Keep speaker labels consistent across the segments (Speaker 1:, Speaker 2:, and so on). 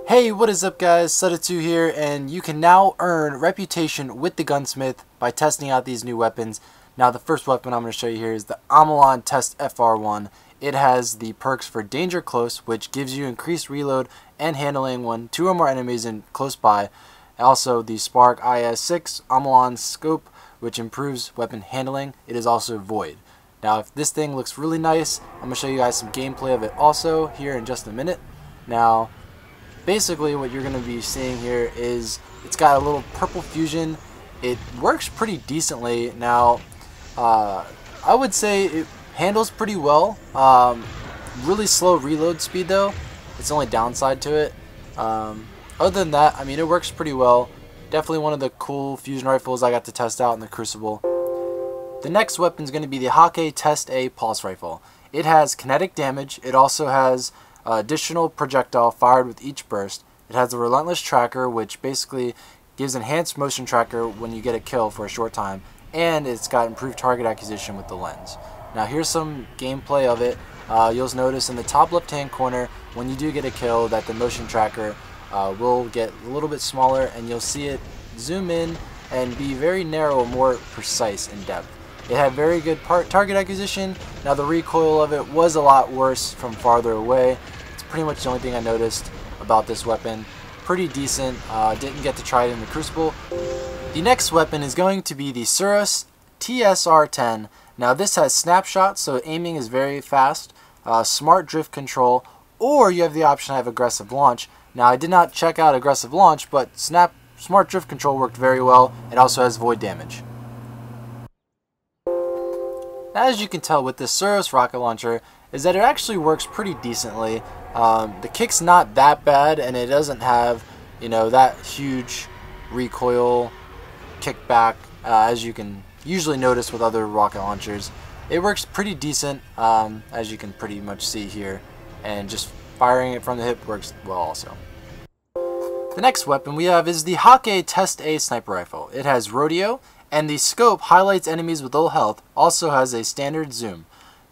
Speaker 1: Hey, what is up guys, SUDDOTH here, and you can now earn reputation with the Gunsmith by testing out these new weapons. Now the first weapon I'm going to show you here is the AAlon Test FR1. It has the perks for Danger Close, which gives you increased reload and handling when 2 or more enemies in close by. Also the Spark IS-6 AAlon Scope, which improves weapon handling. It is also Void. Now if this thing looks really nice, I'm going to show you guys some gameplay of it also here in just a minute. Now basically what you're going to be seeing here is it's got a little purple fusion. It works pretty decently. Now I would say it handles pretty well. Really slow reload speed though. It's the only downside to it. Other than that, I mean, it works pretty well. Definitely one of the cool fusion rifles I got to test out in the Crucible. The next weapon is going to be the AAlon Test A pulse rifle. It has kinetic damage. It also has additional projectile fired with each burst. It has a relentless tracker, which basically gives enhanced motion tracker when you get a kill for a short time, and it's got improved target acquisition with the lens. Now here's some gameplay of it. You'll notice in the top left hand corner when you do get a kill that the motion tracker will get a little bit smaller, and you'll see it zoom in and be very narrow, more precise in depth. It had very good target acquisition. Now the recoil of it was a lot worse from farther away. It's pretty much the only thing I noticed about this weapon. Pretty decent. Didn't get to try it in the Crucible. The next weapon is going to be the SOSR TSR-10. Now this has snapshot, so aiming is very fast, smart drift control, or you have the option to have aggressive launch. Now I did not check out aggressive launch, but smart drift control worked very well. It also has void damage. As you can tell with this SOSR rocket launcher is that it actually works pretty decently. The kick's not that bad, and it doesn't have, you know, that huge recoil kickback as you can usually notice with other rocket launchers. It works pretty decent, as you can pretty much see here, and just firing it from the hip works well also. The next weapon we have is the AAlon Test A sniper rifle. It has rodeo, and the scope highlights enemies with low health, also has a standard zoom.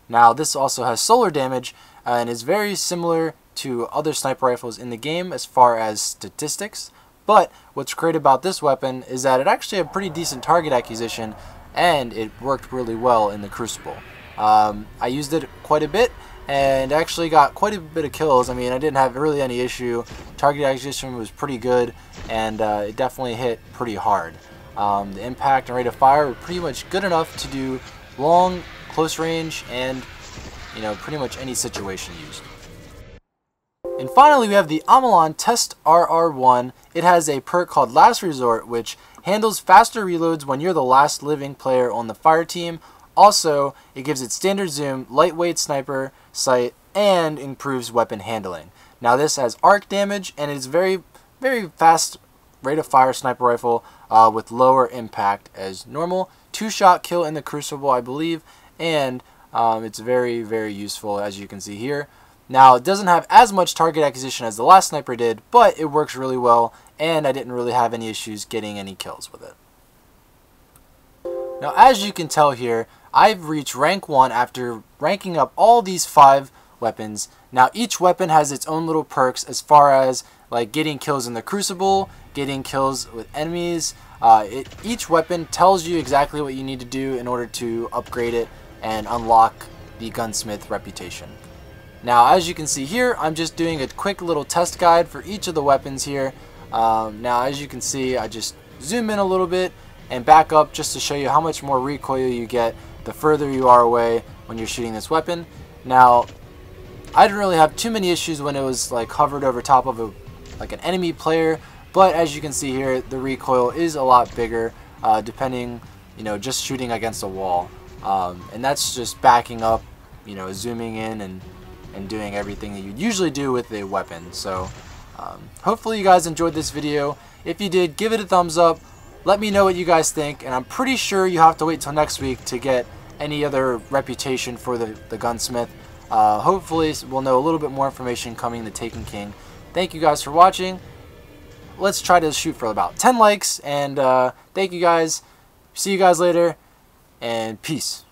Speaker 1: Now this also has solar damage and is very similar to other sniper rifles in the game as far as statistics, but what's great about this weapon is that it actually had pretty decent target acquisition, and it worked really well in the Crucible. I used it quite a bit and actually got quite a bit of kills. I mean, I didn't have really any issue. Target acquisition was pretty good, and it definitely hit pretty hard. The impact and rate of fire were pretty much good enough to do long, close range, and, you know, pretty much any situation used. And finally we have the AAlon Test RR1. It has a perk called Last Resort, which handles faster reloads when you're the last living player on the fire team. Also, it gives it standard zoom, lightweight sniper sight, and improves weapon handling. Now this has arc damage, and it's very fast rate of fire sniper rifle with lower impact as normal. 2-shot kill in the Crucible, I believe, and it's very useful, as you can see here. Now it doesn't have as much target acquisition as the last sniper did, but it works really well, and I didn't really have any issues getting any kills with it. Now as you can tell here, I've reached rank 1 after ranking up all these 5 weapons. Now each weapon has its own little perks as far as like getting kills in the Crucible, getting kills with enemies. Each weapon tells you exactly what you need to do in order to upgrade it and unlock the Gunsmith reputation. Now as you can see here, I'm just doing a quick little test guide for each of the weapons here. Now as you can see, I just zoom in a little bit and back up just to show you how much more recoil you get the further you are away when you're shooting this weapon. Now I didn't really have too many issues when it was like hovered over top of an enemy player, but as you can see here, the recoil is a lot bigger depending, you know, just shooting against a wall, and that's just backing up, you know, zooming in and doing everything that you usually do with a weapon. So hopefully you guys enjoyed this video. If you did, give it a thumbs up. Let me know what you guys think, and I'm pretty sure you have to wait till next week to get any other reputation for the Gunsmith. Hopefully we'll know a little bit more information coming to Taken King. Thank you guys for watching. Let's try to shoot for about 10 likes, and thank you guys. See you guys later, and peace.